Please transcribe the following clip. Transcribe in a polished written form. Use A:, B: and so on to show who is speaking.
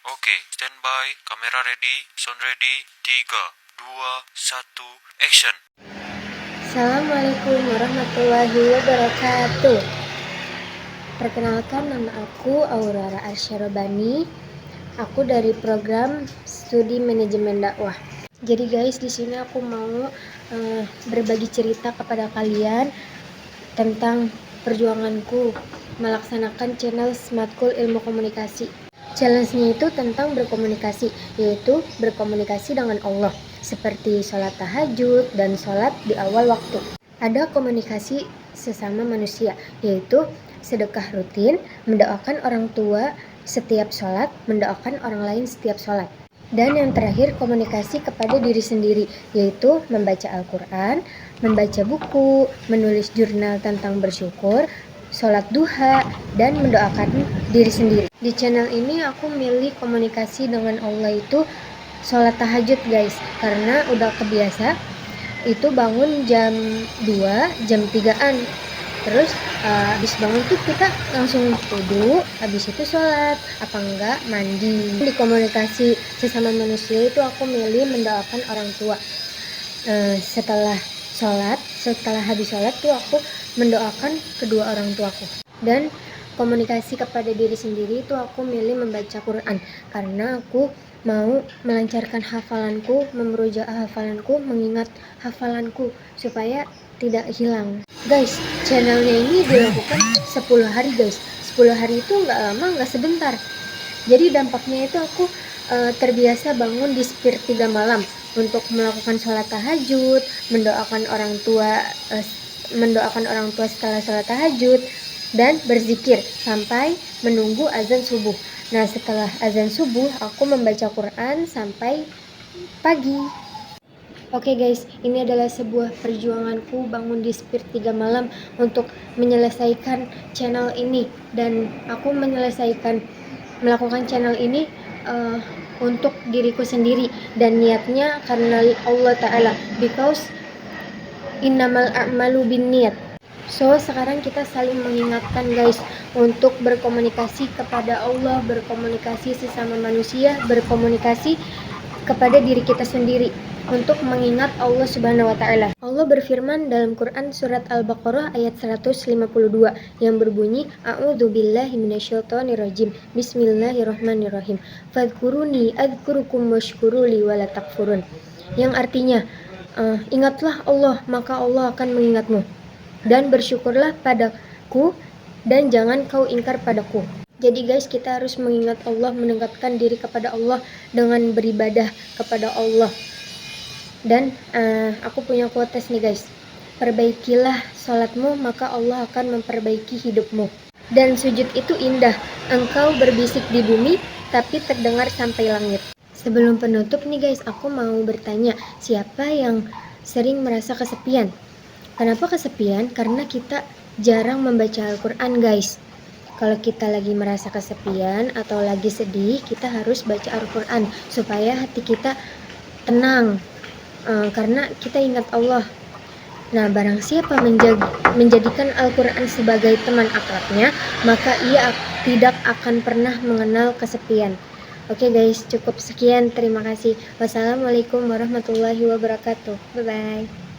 A: Oke, standby, kamera ready, sound ready, 3, 2, 1, action.
B: Assalamualaikum warahmatullahi wabarakatuh. Perkenalkan, nama aku Aurora Arsyarobani. Aku dari program studi manajemen dakwah. Jadi guys, di sini aku mau berbagi cerita kepada kalian tentang perjuanganku melaksanakan channel Smartcool Ilmu Komunikasi. Challenge-nya itu tentang berkomunikasi, yaitu berkomunikasi dengan Allah, seperti sholat tahajud dan sholat di awal waktu. Ada komunikasi sesama manusia, yaitu sedekah rutin, mendoakan orang tua setiap sholat, mendoakan orang lain setiap sholat. Dan yang terakhir, komunikasi kepada diri sendiri, yaitu membaca Al-Quran, membaca buku, menulis jurnal tentang bersyukur, sholat duha, dan mendoakan diri sendiri. Di channel ini aku milih komunikasi dengan Allah itu sholat tahajud guys, karena udah kebiasa itu bangun jam 2, jam 3-an. Terus habis bangun tuh kita langsung wudu, habis itu sholat, apa enggak mandi. Di komunikasi sesama manusia itu aku milih mendoakan orang tua. Setelah habis sholat tuh aku mendoakan kedua orang tuaku. Dan komunikasi kepada diri sendiri itu aku milih membaca Quran, karena aku mau melancarkan hafalanku, memurojaah hafalanku, mengingat hafalanku supaya tidak hilang. Guys, channelnya ini dilakukan 10 hari guys. 10 hari itu nggak lama, nggak sebentar. Jadi dampaknya itu aku terbiasa bangun di sepertiga malam untuk melakukan sholat tahajud, mendoakan orang tua setelah sholat tahajud, dan berzikir sampai menunggu azan subuh. Nah, setelah azan subuh aku membaca Quran sampai pagi. Oke guys, ini adalah sebuah perjuanganku bangun di sepertiga malam untuk menyelesaikan channel ini. Dan aku melakukan channel ini untuk diriku sendiri, dan niatnya karena Allah Ta'ala, because innamal a'malu binniyat. So, sekarang kita saling mengingatkan guys untuk berkomunikasi kepada Allah, berkomunikasi sesama manusia, berkomunikasi kepada diri kita sendiri untuk mengingat Allah Subhanahu wa taala. Allah berfirman dalam Quran surat Al-Baqarah ayat 152 yang berbunyi, A'udzubillahi minasyaitonirrajim. Bismillahirrahmanirrahim. Fadhkuruni adzkurukum washkuruli wala takfurun. Yang artinya, ingatlah Allah, maka Allah akan mengingatmu, dan bersyukurlah padaku, dan jangan kau ingkar padaku. Jadi guys, kita harus mengingat Allah, mendekatkan diri kepada Allah dengan beribadah kepada Allah. Dan aku punya quotes nih guys, perbaikilah sholatmu maka Allah akan memperbaiki hidupmu. Dan sujud itu indah, engkau berbisik di bumi tapi terdengar sampai langit. Sebelum penutup nih guys, aku mau bertanya, siapa yang sering merasa kesepian? Kenapa kesepian? Karena kita jarang membaca Al-Quran guys. Kalau kita lagi merasa kesepian atau lagi sedih, kita harus baca Al-Quran supaya hati kita tenang, karena kita ingat Allah. Nah, barang siapa menjadikan Al-Quran sebagai teman akrabnya, maka ia tidak akan pernah mengenal kesepian. Oke guys, cukup sekian. Terima kasih. Wassalamualaikum warahmatullahi wabarakatuh. Bye-bye.